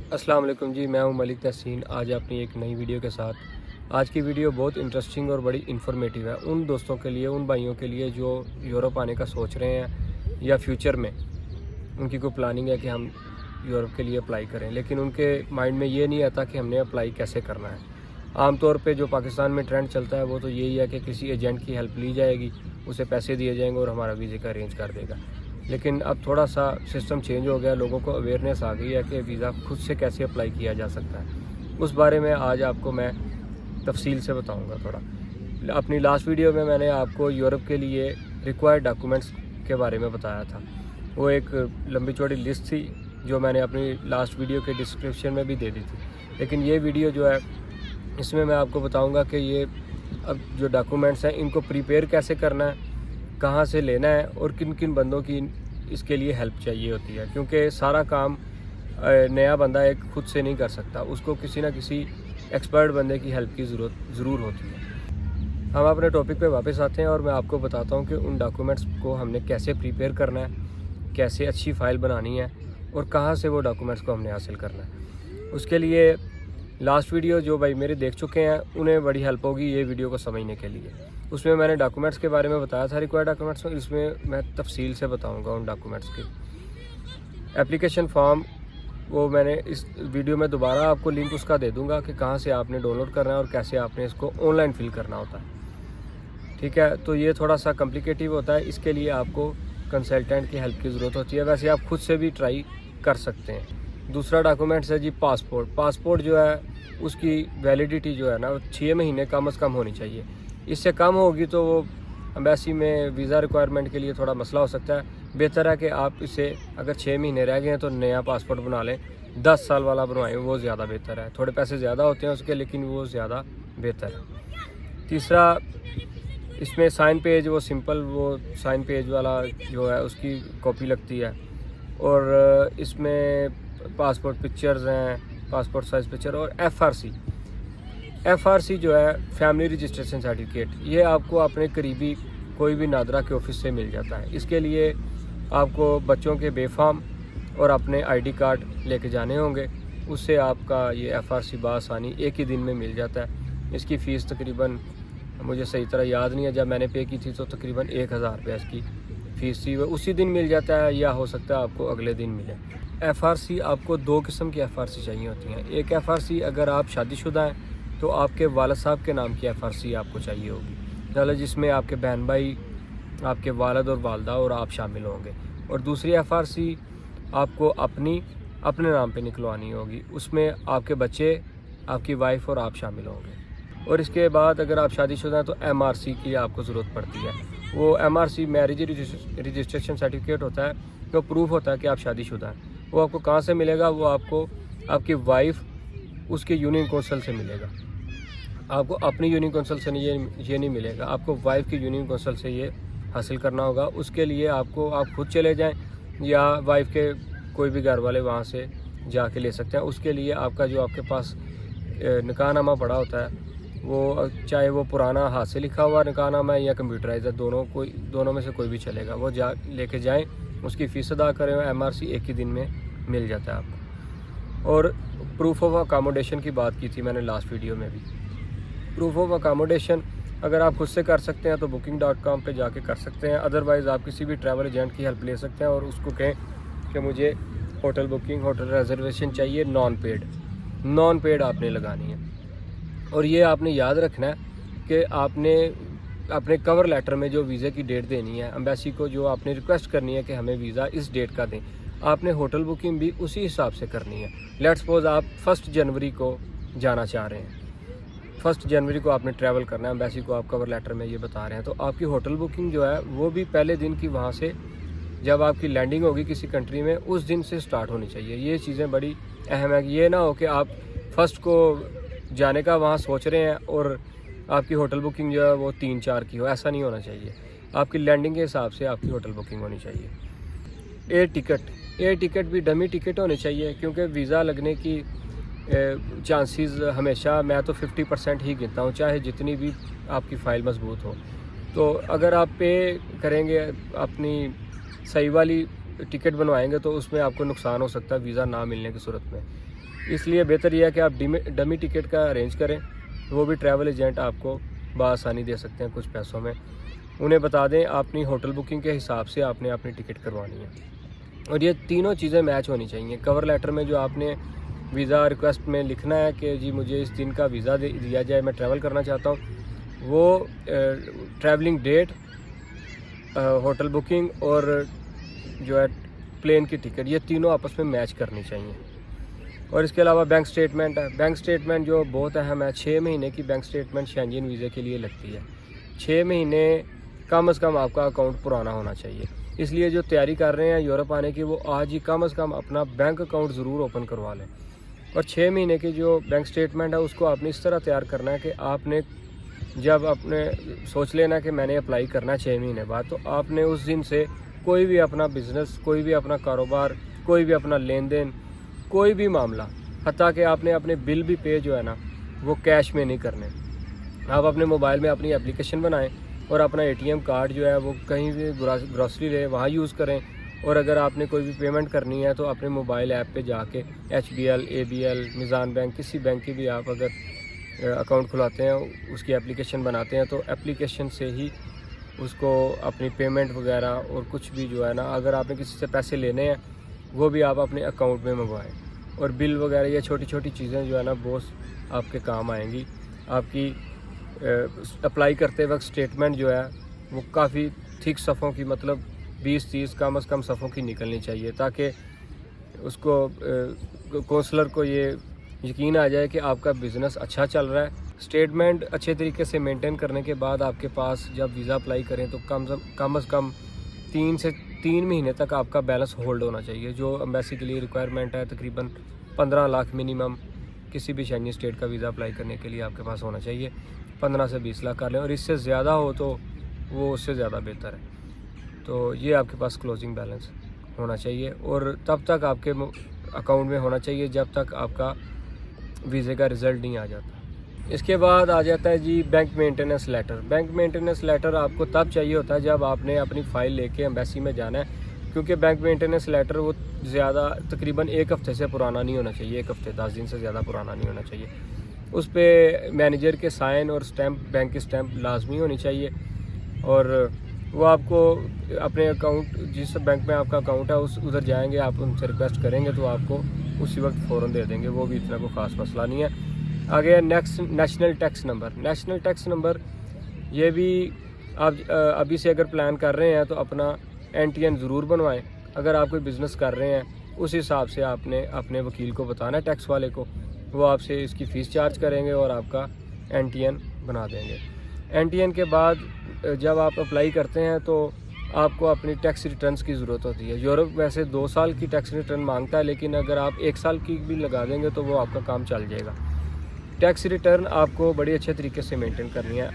السلام علیکم جی، میں ہوں ملک تحسین۔ آج اپنی ایک نئی ویڈیو کے ساتھ۔ آج کی ویڈیو بہت انٹرسٹنگ اور بڑی انفارمیٹیو ہے ان دوستوں کے لیے، ان بھائیوں کے لیے جو یورپ آنے کا سوچ رہے ہیں یا فیوچر میں ان کی کوئی پلاننگ ہے کہ ہم یورپ کے لیے اپلائی کریں، لیکن ان کے مائنڈ میں یہ نہیں آتا کہ ہم نے اپلائی کیسے کرنا ہے۔ عام طور پہ جو پاکستان میں ٹرینڈ چلتا ہے وہ تو یہی ہے کہ کسی ایجنٹ کی ہیلپ لی جائے گی، اسے پیسے دیے جائیں گے اور ہمارا ویزے کا ارینج کر دے گا۔ لیکن اب تھوڑا سا سسٹم چینج ہو گیا، لوگوں کو اویئرنیس آ گئی ہے کہ ویزا خود سے کیسے اپلائی کیا جا سکتا ہے۔ اس بارے میں آج آپ کو میں تفصیل سے بتاؤں گا تھوڑا۔ اپنی لاسٹ ویڈیو میں نے آپ کو یورپ کے لیے ریکوائرڈ ڈاکومنٹس کے بارے میں بتایا تھا۔ وہ ایک لمبی چوڑی لسٹ تھی جو میں نے اپنی لاسٹ ویڈیو کے ڈسکرپشن میں بھی دے دی تھی، لیکن یہ ویڈیو جو ہے اس میں آپ کو بتاؤں گا کہ یہ اب جو ڈاکومنٹس ہیں ان کو پریپیئر کیسے کرنا ہے، کہاں سے لینا ہے اور کن کن بندوں کی اس کے لیے ہیلپ چاہیے ہوتی ہے، کیونکہ سارا کام نیا بندہ ایک خود سے نہیں کر سکتا، اس کو کسی نہ کسی ایکسپرٹ بندے کی ہیلپ کی ضرور ہوتی ہے۔ ہم اپنے ٹاپک پہ واپس آتے ہیں اور میں آپ کو بتاتا ہوں کہ ان ڈاکومنٹس کو ہم نے کیسے پریپیئر کرنا ہے، کیسے اچھی فائل بنانی ہے اور کہاں سے وہ ڈاکومنٹس کو ہم نے حاصل کرنا ہے۔ اس کے لیے لاسٹ ویڈیو جو بھائی میرے دیکھ چکے ہیں انہیں بڑی ہیلپ ہوگی یہ ویڈیو کو سمجھنے کے لیے۔ اس میں نے ڈاکومنٹس کے بارے میں بتایا تھا، ریکوائرڈ ڈاکومنٹس، اس میں میں تفصیل سے بتاؤں گا ان ڈاکومنٹس کی۔ اپلیکیشن فارم وہ میں نے اس ویڈیو میں دوبارہ آپ کو لنک اس کا دے دوں گا کہ کہاں سے آپ نے ڈاؤن لوڈ کرنا ہے اور کیسے آپ نے اس کو آن لائن فل کرنا ہوتا ہے، ٹھیک ہے۔ تو یہ تھوڑا سا کمپلیکیٹیو ہوتا ہے، اس کے لیے آپ کو کنسلٹنٹ کی ہیلپ کی ضرورت ہوتی ہے، ویسے آپ خود سے بھی ٹرائی کر سکتے ہیں۔ دوسرا ڈاکومنٹس ہے جی پاسپورٹ جو ہے اس کی ویلیڈیٹی جو ہے نا 6 مہینے کم از کم ہونی چاہیے۔ اس سے کم ہوگی تو وہ ایمبیسی میں ویزا ریکوائرمنٹ کے لیے تھوڑا مسئلہ ہو سکتا ہے۔ بہتر ہے کہ آپ اسے اگر 6 مہینے رہ گئے ہیں تو نیا پاسپورٹ بنا لیں، 10 سال والا بنوائیں، وہ زیادہ بہتر ہے۔ تھوڑے پیسے زیادہ ہوتے ہیں اس کے، لیکن وہ زیادہ بہتر ہے۔ تیسرا اس میں سائن پیج، وہ سمپل وہ سائن پیج والا جو ہے اس کی کاپی لگتی ہے، اور اس میں پاسپورٹ پکچرز ہیں، پاسپورٹ سائز پکچر، اور ایف آر سی جو ہے فیملی رجسٹریشن سرٹیفکیٹ، یہ آپ کو اپنے قریبی کوئی بھی نادرہ کے آفس سے مل جاتا ہے۔ اس کے لیے آپ کو بچوں کے بے فارم اور اپنے آئی ڈی کارڈ لے کے جانے ہوں گے، اس سے آپ کا یہ ایف آر سی بآسانی ایک ہی دن میں مل جاتا ہے۔ اس کی فیس تقریباً مجھے صحیح طرح یاد نہیں ہے، جب میں نے پے کی تھی تو تقریباً 1000 روپیہ اس کی فیس تھی، وہ اسی دن مل جاتا ہے یا ہو سکتا ہے آپ کو اگلے دن ملے۔ ایف آر سی آپ کو 2 قسم کی ایف آر سی چاہیے ہوتی ہیں۔ ایک ایف آر سی اگر آپ شادی شدہ ہیں تو آپ کے والد صاحب کے نام کی ایف آر سی آپ کو چاہیے ہوگی، مطلب جس میں آپ کے بہن بھائی، آپ کے والد اور والدہ اور آپ شامل ہوں گے۔ اور دوسری ایف آر سی آپ کو اپنے نام پہ نکلوانی ہوگی، اس میں آپ کے بچے، آپ کی وائف اور آپ شامل ہوں گے۔ اور اس کے بعد اگر آپ شادی شدہ ہیں تو ایم آر سی کی آپ کو ضرورت پڑتی ہے۔ وہ M R C marriage registration certificate ہوتا ہے، جو پروف ہوتا ہے کہ آپ شادی شدہ ہیں۔ وہ آپ کو کہاں سے ملے گا؟ وہ آپ کو آپ کی وائف اس کے یونین کونسل سے ملے گا۔ آپ کو اپنی یونین کونسل سے یہ نہیں ملے گا، آپ کو وائف کی یونین کونسل سے یہ حاصل کرنا ہوگا۔ اس کے لیے آپ خود چلے جائیں یا وائف کے کوئی بھی گھر والے وہاں سے جا کے لے سکتے ہیں۔ اس کے لیے آپ کا جو آپ کے پاس نکاح نامہ پڑا ہوتا ہے، وہ چاہے وہ پرانا ہاتھ سے لکھا ہوا نکاح نامہ ہے یا کمپیوٹرائز ہے، دونوں میں سے کوئی بھی چلے گا، وہ لے کے جائیں، اس کی فیس ادا کریں، ایم آر سی ایک ہی دن میں مل جاتا ہے آپ کو۔ اور پروف آف اکاموڈیشن کی بات کی تھی میں نے لاسٹ ویڈیو میں بھی۔ پروف آف اکاموڈیشن اگر آپ خود سے کر سکتے ہیں تو booking.com پہ جا کے کر سکتے ہیں، ادروائز آپ کسی بھی ٹریول ایجنٹ کی ہیلپ لے سکتے ہیں اور اس کو کہیں کہ مجھے ہوٹل بکنگ، ہوٹل ریزرویشن چاہیے نان پیڈ آپ نے لگانی ہے۔ اور یہ آپ نے یاد رکھنا ہے کہ آپ نے اپنے کور لیٹر میں جو ویزے کی ڈیٹ دینی ہے ایمبیسی کو، جو آپ نے ریکویسٹ کرنی ہے کہ ہمیں ویزا اس ڈیٹ کا دیں، آپ نے ہوٹل بکنگ بھی اسی حساب سے کرنی ہے۔ لیٹس سپوز آپ 1 جنوری کو جانا چاہ رہے ہیں، 1 جنوری کو آپ نے ٹریول کرنا ہے، ایمبیسی کو آپ کور لیٹر میں یہ بتا رہے ہیں، تو آپ کی ہوٹل بکنگ جو ہے وہ بھی پہلے دن کی وہاں سے جب آپ کی لینڈنگ ہوگی کسی کنٹری میں اس دن سے سٹارٹ ہونی چاہیے۔ یہ چیزیں بڑی اہم ہے کہ یہ نہ ہو کہ آپ 1 کو جانے کا وہاں سوچ رہے ہیں اور آپ کی ہوٹل بکنگ جو ہے وہ 3-4 کی ہو، ایسا نہیں ہونا چاہیے۔ آپ کی لینڈنگ کے حساب سے آپ کی ہوٹل بکنگ ہونی چاہیے۔ ایئر ٹکٹ بھی ڈمی ٹکٹ ہونی چاہیے، کیونکہ ویزا لگنے کی چانسز ہمیشہ میں تو 50% ہی گنتا ہوں، چاہے جتنی بھی آپ کی فائل مضبوط ہو۔ تو اگر آپ پے کریں گے، اپنی صحیح والی ٹکٹ بنوائیں گے تو اس میں آپ کو نقصان ہو سکتا ہے ویزا نہ ملنے کی صورت میں۔ اس لیے بہتر یہ ہے کہ آپ ڈمی ٹکٹ کا ارینج کریں، وہ بھی ٹریول ایجنٹ آپ کو بآسانی دے سکتے ہیں کچھ پیسوں میں۔ انہیں بتا دیں اپنی ہوٹل بکنگ کے حساب سے آپ نے اپنی ٹکٹ کروانی ہے، اور یہ تینوں چیزیں میچ ہونی چاہیے۔ کور لیٹر میں جو آپ نے ویزا ریکویسٹ میں لکھنا ہے کہ جی مجھے اس دن کا ویزا دیا جائے، میں ٹریول کرنا چاہتا ہوں، وہ ٹریولنگ ڈیٹ، ہوٹل بکنگ اور جو ہے پلین کی ٹکٹ، یہ تینوں آپس میں میچ کرنی چاہیے۔ اور اس کے علاوہ بینک سٹیٹمنٹ ہے، بینک سٹیٹمنٹ جو بہت اہم ہے، 6 مہینے کی بینک سٹیٹمنٹ شینجن ویزے کے لیے لگتی ہے۔ 6 مہینے کم از کم آپ کا اکاؤنٹ پرانا ہونا چاہیے۔ اس لیے جو تیاری کر رہے ہیں یورپ آنے کی، وہ آج ہی کم از کم اپنا بینک اکاؤنٹ ضرور اوپن کروا لیں۔ اور 6 مہینے کی جو بینک سٹیٹمنٹ ہے اس کو آپ نے اس طرح تیار کرنا ہے کہ آپ نے جب اپنے سوچ لینا کہ میں نے اپلائی کرنا 6 مہینے بعد، تو آپ نے اس دن سے کوئی بھی اپنا بزنس، کوئی بھی اپنا کاروبار، کوئی بھی اپنا لین دین، کوئی بھی معاملہ، حتیٰ کہ آپ نے اپنے بل بھی پے جو ہے نا وہ کیش میں نہیں کرنے۔ آپ اپنے موبائل میں اپنی اپلیکیشن بنائیں اور اپنا ATM کارڈ جو ہے وہ کہیں بھی گروسری لے وہاں یوز کریں، اور اگر آپ نے کوئی بھی پیمنٹ کرنی ہے تو اپنے موبائل ایپ پہ جا کے HBL، ABL، میزان بینک، کسی بینک کی بھی آپ اگر اکاؤنٹ کھلاتے ہیں، اس کی اپلیکیشن بناتے ہیں، تو اپلیکیشن سے ہی اس کو اپنی پیمنٹ وغیرہ اور کچھ بھی جو ہے نا، اگر آپ نے کسی سے پیسے لینے ہیں وہ بھی آپ اپنے اکاؤنٹ میں منگوائیں۔ اور بل وغیرہ یہ چھوٹی چھوٹی چیزیں جو ہے نا بہت آپ کے کام آئیں گی۔ آپ کی اپلائی کرتے وقت سٹیٹمنٹ جو ہے وہ کافی تھک صفحوں کی، مطلب 20-30 کم از کم صفحوں کی نکلنی چاہیے، تاکہ اس کو کونسلر کو یہ یقین آ جائے کہ آپ کا بزنس اچھا چل رہا ہے۔ سٹیٹمنٹ اچھے طریقے سے مینٹین کرنے کے بعد آپ کے پاس جب ویزا اپلائی کریں تو کم از کم 3 مہینے تک آپ کا بیلنس ہولڈ ہونا چاہیے، جو امبیسی کے لیے ریکوائرمنٹ ہے۔ تقریباً 15 لاکھ منیمم کسی بھی شینجن اسٹیٹ کا ویزا اپلائی کرنے کے لیے آپ کے پاس ہونا چاہیے۔ 15 سے 20 لاکھ کر لیں، اور اس سے زیادہ ہو تو وہ اس سے زیادہ بہتر ہے۔ تو یہ آپ کے پاس کلوزنگ بیلنس ہونا چاہیے، اور تب تک آپ کے اکاؤنٹ میں ہونا چاہیے جب تک آپ کا ویزے کا رزلٹ نہیں آ جاتا۔ اس کے بعد آ جاتا ہے جی bank maintenance letter. Bank maintenance letter آپ کو تب چاہیے ہوتا ہے جب آپ نے اپنی فائل لے کے ایمبیسی میں جانا ہے، کیونکہ بینک مینٹیننس لیٹر وہ زیادہ تقریباً 1 ہفتے سے پرانا نہیں ہونا چاہیے، 1 ہفتے 10 دن سے زیادہ پرانا نہیں ہونا چاہیے۔ اس پہ مینیجر کے سائن اور اسٹیمپ، بینک کی اسٹیمپ لازمی ہونی چاہیے، اور وہ آپ کو اپنے اکاؤنٹ، جس بینک میں آپ کا اکاؤنٹ ہے ادھر جائیں گے، آپ ان سے ریکویسٹ کریں گے تو آپ کو اسی وقت فوراً دے دیں گے، وہ بھی اتنا کوئی خاص مسئلہ نہیں ہے۔ آگے national tax number. National tax number یہ بھی آپ ابھی سے اگر پلان کر رہے ہیں تو اپنا NTN ضرور بنوائیں۔ اگر آپ کوئی بزنس کر رہے ہیں اس حساب سے آپ نے اپنے وکیل کو بتانا ہے، ٹیکس والے کو، وہ آپ سے اس کی فیس چارج کریں گے اور آپ کا NTN بنا دیں گے۔ NTN کے بعد جب آپ اپلائی کرتے ہیں تو آپ کو اپنی ٹیکس ریٹرنز کی ضرورت ہوتی ہے۔ یورپ ویسے 2 سال کی ٹیکس ریٹرن مانگتا ہے، لیکن اگر آپ 1 سال کی بھی لگا دیں گے تو وہ آپ کا کام چل جائے گا۔ ٹیکس ریٹرن آپ کو بڑے اچھے طریقے سے مینٹین کرنی ہے۔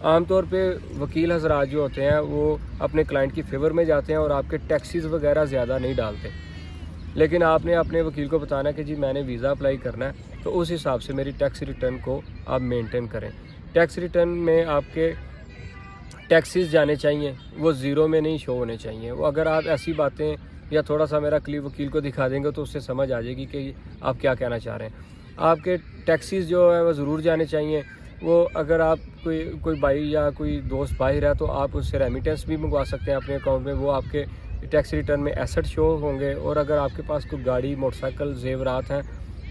عام طور پہ وکیل حضرات جو ہوتے ہیں وہ اپنے کلائنٹ کی فیور میں جاتے ہیں اور آپ کے ٹیکسیز وغیرہ زیادہ نہیں ڈالتے، لیکن آپ نے اپنے وکیل کو بتانا ہے کہ جی میں نے ویزا اپلائی کرنا ہے، تو اس حساب سے میری ٹیکس ریٹرن کو آپ مینٹین کریں۔ ٹیکس ریٹرن میں آپ کے ٹیکسیز جانے چاہیے، وہ زیرو میں نہیں شو ہونے چاہیے۔ وہ اگر آپ ایسی باتیں یا تھوڑا سا میرا کلیپ وکیل کو دکھا دیں گے تو اس سے سمجھ آ جائے گی کہ آپ کیا کہنا چاہ رہے ہیں۔ آپ کے ٹیکسیز جو ہے وہ ضرور جانے چاہیے۔ وہ اگر آپ کوئی بھائی یا کوئی دوست باہر ہے تو آپ اس سے ریمیٹنس بھی منگوا سکتے ہیں اپنے اکاؤنٹ میں، وہ آپ کے ٹیکس ریٹرن میں ایسٹ شو ہوں گے۔ اور اگر آپ کے پاس کوئی گاڑی، موٹر سائیکل، زیورات ہیں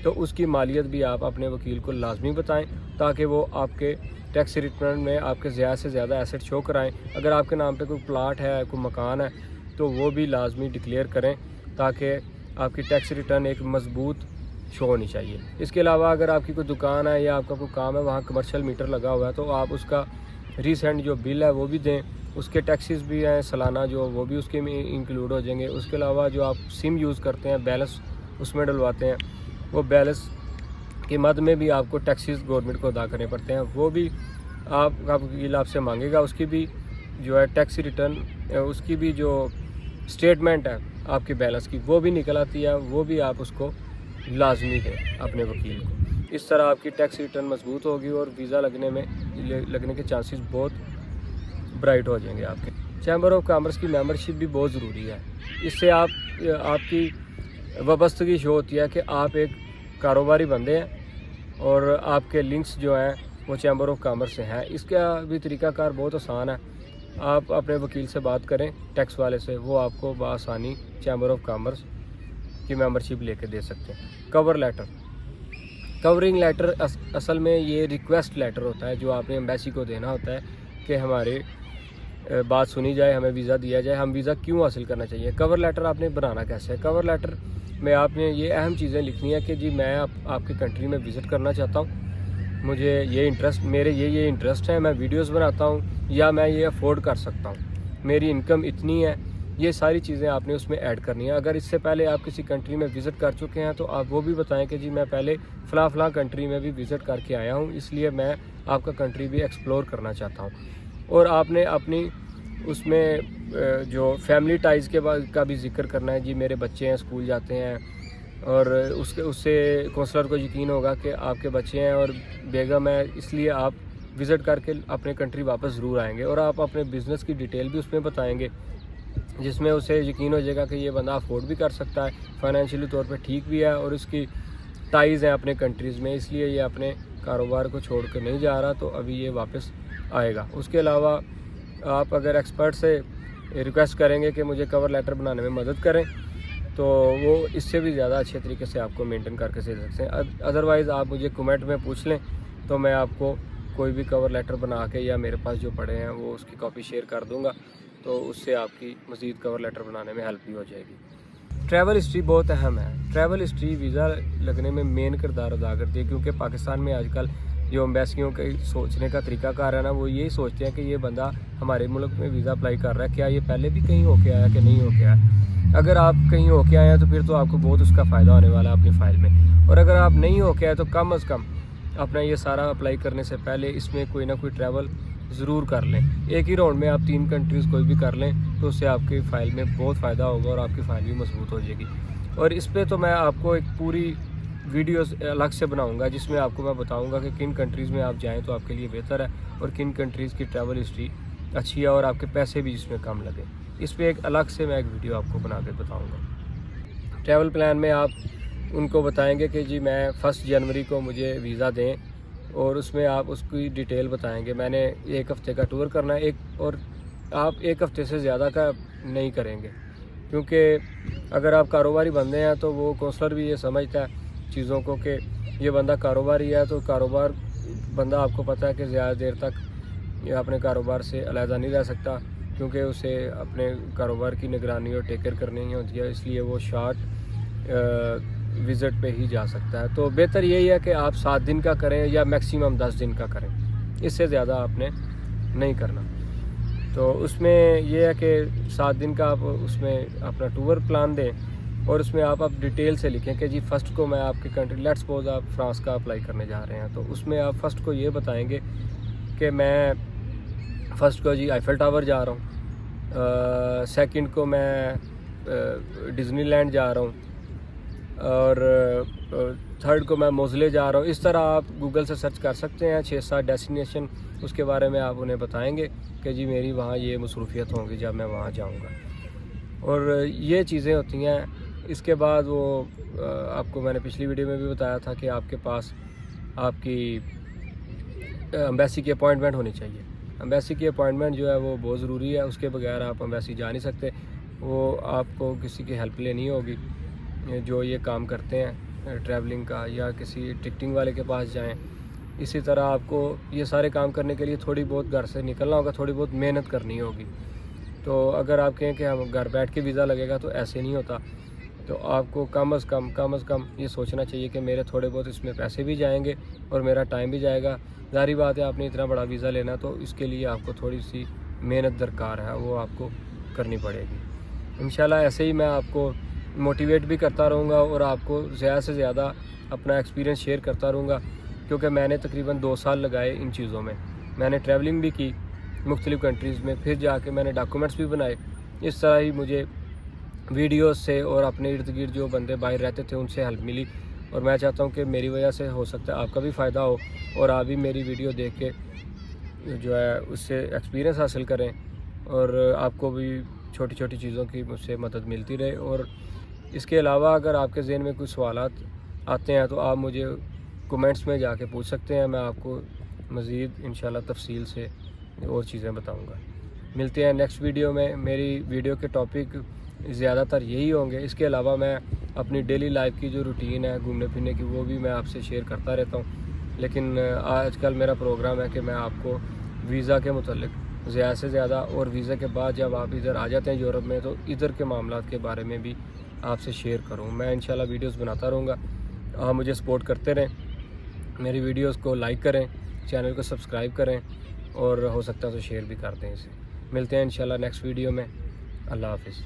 تو اس کی مالیت بھی آپ اپنے وکیل کو لازمی بتائیں، تاکہ وہ آپ کے ٹیکس ریٹرن میں آپ کے زیادہ سے زیادہ ایسٹ شو کرائیں۔ اگر آپ کے نام پہ کوئی پلاٹ ہے، کوئی مکان ہے، تو وہ بھی لازمی ڈکلیئر کریں، تاکہ آپ کی ٹیکس ریٹرن ایک مضبوط شو ہونی چاہیے۔ اس کے علاوہ اگر آپ کی کوئی دکان ہے یا آپ کا کوئی کام ہے، وہاں کمرشل میٹر لگا ہوا ہے، تو آپ اس کا ریسنٹ جو بل ہے وہ بھی دیں۔ اس کے ٹیکسیز بھی ہیں سالانہ جو، وہ بھی اس کے میں انکلوڈ ہو جائیں گے۔ اس کے علاوہ جو آپ سم یوز کرتے ہیں، بیلنس اس میں ڈلواتے ہیں، وہ بیلنس کی مد میں بھی آپ کو ٹیکسیز گورنمنٹ کو ادا کرنے پڑتے ہیں، وہ بھی آپ کا وکیل آپ سے مانگے گا۔ اس کی بھی جو ہے ٹیکس ریٹرن، اس کی بھی جو اسٹیٹمنٹ ہے آپ کے بیلنس کی، وہ بھی نکل آتی ہے، وہ بھی آپ اس کو لازمی دیں اپنے وکیل کو۔ اس طرح آپ کی ٹیکس ریٹرن مضبوط ہوگی اور ویزا لگنے کے چانسز بہت برائٹ ہو جائیں گے آپ کے۔ چیمبر آف کامرس کی ممبرشپ بھی بہت ضروری ہے۔ اس سے آپ کی وابستگی شو ہوتی ہے کہ آپ ایک کاروباری بندے ہیں اور آپ کے لنکس جو ہیں وہ چیمبر آف کامرس سے ہیں. اس کا بھی طریقہ کار بہت آسان ہے. آپ اپنے وکیل سے بات کریں ٹیکس والے سے, وہ آپ کو بآسانی چیمبر آف کامرس کی ممبرشپ لے کے دے سکتے ہیں. کورنگ لیٹر اصل میں یہ ریکویسٹ لیٹر ہوتا ہے جو آپ نے ایمبیسی کو دینا ہوتا ہے کہ ہماری بات سنی جائے, ہمیں ویزا دیا جائے, ہم ویزا کیوں حاصل کرنا چاہیے. کور لیٹر آپ نے بنانا کیسے ہے؟ کور لیٹر میں آپ نے یہ اہم چیزیں لکھنی ہے کہ جی میں آپ کی کنٹری میں وزٹ کرنا چاہتا ہوں, مجھے میرے یہ انٹرسٹ ہے, میں ویڈیوز بناتا ہوں یا میں یہ افورڈ کر سکتا ہوں, میری انکم اتنی ہے. یہ ساری چیزیں آپ نے اس میں ایڈ کرنی ہیں. اگر اس سے پہلے آپ کسی کنٹری میں وزٹ کر چکے ہیں تو آپ وہ بھی بتائیں کہ جی میں پہلے فلاں کنٹری میں بھی وزٹ کر کے آیا ہوں, اس لیے میں آپ کا کنٹری بھی ایکسپلور کرنا چاہتا ہوں. اور آپ نے اپنی اس میں جو فیملی ٹائز کا بھی ذکر کرنا ہے. جی میرے بچے ہیں, اسکول جاتے ہیں, اور اس سے کونسلر کو یقین ہوگا کہ آپ کے بچے ہیں اور بیگم ہے, اس لیے آپ وزٹ کر کے اپنے کنٹری واپس ضرور آئیں گے. اور آپ اپنے بزنس کی ڈیٹیل بھی اس میں بتائیں گے جس میں اسے یقین ہو جائے گا کہ یہ بندہ افورڈ بھی کر سکتا ہے, فائنینشلی طور پہ ٹھیک بھی ہے, اور اس کی ٹائز ہیں اپنے کنٹریز میں, اس لیے یہ اپنے کاروبار کو چھوڑ کے نہیں جا رہا, تو ابھی یہ واپس آئے گا. اس کے علاوہ آپ اگر ایکسپرٹ سے ریکویسٹ کریں گے کہ مجھے کور لیٹر بنانے میں مدد کریں تو وہ اس سے بھی زیادہ اچھے طریقے سے آپ کو مینٹین کر کے دے سکتے ہیں. ادروائز آپ مجھے کمنٹ میں پوچھ لیں تو میں آپ کو کوئی بھی کور لیٹر بنا کے یا میرے پاس جو پڑے ہیں وہ اس کی کاپی شیئر کر دوں گا, تو اس سے آپ کی مزید کور لیٹر بنانے میں ہیلپ بھی ہو جائے گی. ٹریول ہسٹری بہت اہم ہے. ٹریول ہسٹری ویزا لگنے میں مین کردار ادا کرتی ہے, کیونکہ پاکستان میں آج کل جو ایمبیسیوں کے سوچنے کا طریقہ کار ہے نا, وہ یہی سوچتے ہیں کہ یہ بندہ ہمارے ملک میں ویزا اپلائی کر رہا ہے, کیا یہ پہلے بھی کہیں ہو کے آیا کہ نہیں ہو کے آیا. اگر آپ کہیں ہو کے آئے ہیں تو پھر تو آپ کو بہت اس کا فائدہ ہونے والا ہے اپنی فائل میں, اور اگر آپ نہیں ہو کے آئے تو کم از کم اپنا یہ سارا اپلائی کرنے سے پہلے اس میں کوئی نہ کوئی ٹریول ضرور کر لیں. ایک ہی راؤنڈ میں آپ 3 کنٹریز کوئی بھی کر لیں تو اس سے آپ کی فائل میں بہت فائدہ ہوگا اور آپ کی فائل بھی مضبوط ہو جائے گی. اور اس پہ تو میں آپ کو ایک پوری ویڈیوز الگ سے بناؤں گا جس میں آپ کو میں بتاؤں گا کہ کن کنٹریز میں آپ جائیں تو آپ کے لیے بہتر ہے, اور کن کنٹریز کی ٹریول ہسٹری اچھی ہے اور آپ کے پیسے بھی جس میں کم لگے. اس پہ ایک الگ سے میں ایک ویڈیو آپ کو بنا کے بتاؤں گا. ٹریول پلان میں آپ ان کو بتائیں گے کہ جی میں 1 جنوری کو مجھے ویزا دیں, اور اس میں آپ اس کی ڈیٹیل بتائیں گے. میں نے 1 ہفتے کا ٹور کرنا ہے, اور آپ 1 ہفتے سے زیادہ کا نہیں کریں گے, کیونکہ اگر آپ کاروباری بندے ہیں تو وہ کونسلر بھی یہ سمجھتا ہے چیزوں کو کہ یہ بندہ کاروباری ہے, تو کاروبار بندہ آپ کو پتہ ہے کہ زیادہ دیر تک یہ اپنے کاروبار سے علیحدہ نہیں رہ سکتا, کیونکہ اسے اپنے کاروبار کی نگرانی اور ٹیک کیئر کرنی ہی ہوتی ہے, اس لیے وہ شارٹ وزٹ پہ ہی جا سکتا ہے. تو بہتر یہی ہے کہ آپ 7 دن کا کریں یا میکسیمم 10 دن کا کریں, اس سے زیادہ آپ نے نہیں کرنا. تو اس میں یہ ہے کہ 7 دن کا آپ اس میں اپنا ٹور پلان دیں, اور اس میں آپ ڈیٹیل سے لکھیں کہ جی 1 کو میں آپ کی کنٹری, لیٹس سپوز آپ فرانس کا اپلائی کرنے جا رہے ہیں, تو اس میں آپ 1 کو یہ بتائیں گے کہ میں 1 کو جی آئیفل ٹاور جا رہا ہوں, 2 کو میں ڈزنی لینڈ جا رہا ہوں, اور 3 کو میں موزلے جا رہا ہوں. اس طرح آپ گوگل سے سرچ کر سکتے ہیں 6-7 ڈیسٹینیشن, اس کے بارے میں آپ انہیں بتائیں گے کہ جی میری وہاں یہ مصروفیت ہوں گی جب میں وہاں جاؤں گا, اور یہ چیزیں ہوتی ہیں. اس کے بعد وہ آپ کو میں نے پچھلی ویڈیو میں بھی بتایا تھا کہ آپ کے پاس آپ کی ایمبیسی کی اپوائنٹمنٹ ہونی چاہیے. ایمبیسی کی اپوائنٹمنٹ جو ہے وہ بہت ضروری ہے, اس کے بغیر آپ ایمبیسی جا نہیں سکتے. وہ آپ کو کسی کی ہیلپ لینی ہوگی جو یہ کام کرتے ہیں ٹریولنگ کا, یا کسی ٹکٹنگ والے کے پاس جائیں. اسی طرح آپ کو یہ سارے کام کرنے کے لیے تھوڑی بہت گھر سے نکلنا ہوگا, تھوڑی بہت محنت کرنی ہوگی. تو اگر آپ کہیں کہ ہم گھر بیٹھ کے ویزا لگے گا تو ایسے نہیں ہوتا. تو آپ کو کم از کم یہ سوچنا چاہیے کہ میرے تھوڑے بہت اس میں پیسے بھی جائیں گے اور میرا ٹائم بھی جائے گا. ظاہری بات ہے آپ نے اتنا بڑا ویزا لینا تو اس کے لیے آپ کو تھوڑی سی محنت درکار ہے, وہ آپ کو کرنی پڑے گی. انشاءاللہ ایسے ہی میں آپ کو موٹیویٹ بھی کرتا رہوں گا اور آپ کو زیادہ سے زیادہ اپنا ایکسپیرینس شیئر کرتا رہوں گا, کیونکہ میں نے تقریباً 2 سال لگائے ان چیزوں میں. میں نے ٹریولنگ بھی کی مختلف کنٹریز میں, پھر جا کے میں نے ڈاکومنٹس بھی بنائے. اس طرح ہی مجھے ویڈیوز سے اور اپنے ارد گرد جو بندے باہر رہتے تھے ان سے ہیلپ ملی, اور میں چاہتا ہوں کہ میری وجہ سے ہو سکتا ہے آپ کا بھی فائدہ ہو, اور آپ بھی میری ویڈیو دیکھ کے جو ہے اس سے ایکسپیرینس حاصل کریں, اور آپ کو بھی چھوٹی چھوٹی چیزوں کی مجھ سے مدد ملتی رہے. اور اس کے علاوہ اگر آپ کے ذہن میں کوئی سوالات آتے ہیں تو آپ مجھے کمنٹس میں جا کے پوچھ سکتے ہیں، میں آپ کو مزید انشاءاللہ تفصیل سے اور چیزیں بتاؤں گا۔ ملتے ہیں نیکسٹ ویڈیو میں۔ میری ویڈیو کے ٹاپک زیادہ تر یہی ہوں گے، اس کے علاوہ میں اپنی ڈیلی لائف کی جو روٹین ہے گھومنے پھرنے کی وہ بھی میں آپ سے شیئر کرتا رہتا ہوں، لیکن آج کل میرا پروگرام ہے کہ میں آپ کو ویزا کے متعلق زیادہ سے زیادہ، اور ویزا کے بعد جب آپ ادھر آ جاتے ہیں یورپ میں، تو ادھر کے معاملات کے بارے میں بھی آپ سے شیئر کروں۔ میں انشاءاللہ ویڈیوز بناتا رہوں گا، آپ مجھے سپورٹ کرتے رہیں، میری ویڈیوز کو لائک کریں، چینل کو سبسکرائب کریں، اور ہو سکتا ہے تو شیئر بھی کر دیں اسے۔ ملتے ہیں انشاءاللہ نیکسٹ ویڈیو میں۔ اللہ حافظ۔